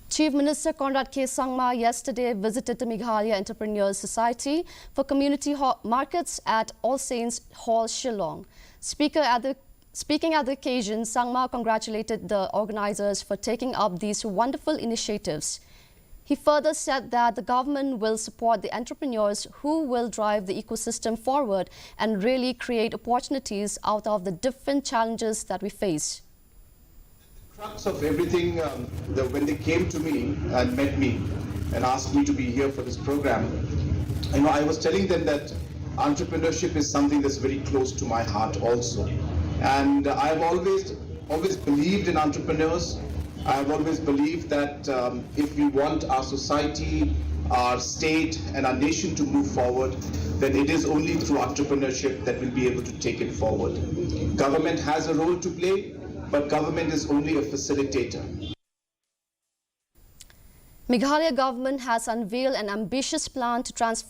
Chief Minister Conrad K. Sangma yesterday visited the Meghalaya Entepreneur'S Society for Community Markets at All Saints Hall, Shillong. Speaking at the occasion, Sangma congratulated the organizers for taking up these wonderful initiatives. He further said that the government will support the entrepreneurs who will drive the ecosystem forward and really create opportunities out of the different challenges that we face. Crux of everything, when they came to me and met me and asked me to be here for this program, I was telling them that entrepreneurship is something that's very close to my heart also. And I've always believed in entrepreneurs. I've always believed that if we want our society, our state and our nation to move forward, then it is only through entrepreneurship that we'll be able to take it forward. Government has a role to play, but government is only a facilitator. Meghalaya government has unveiled an ambitious plan to transform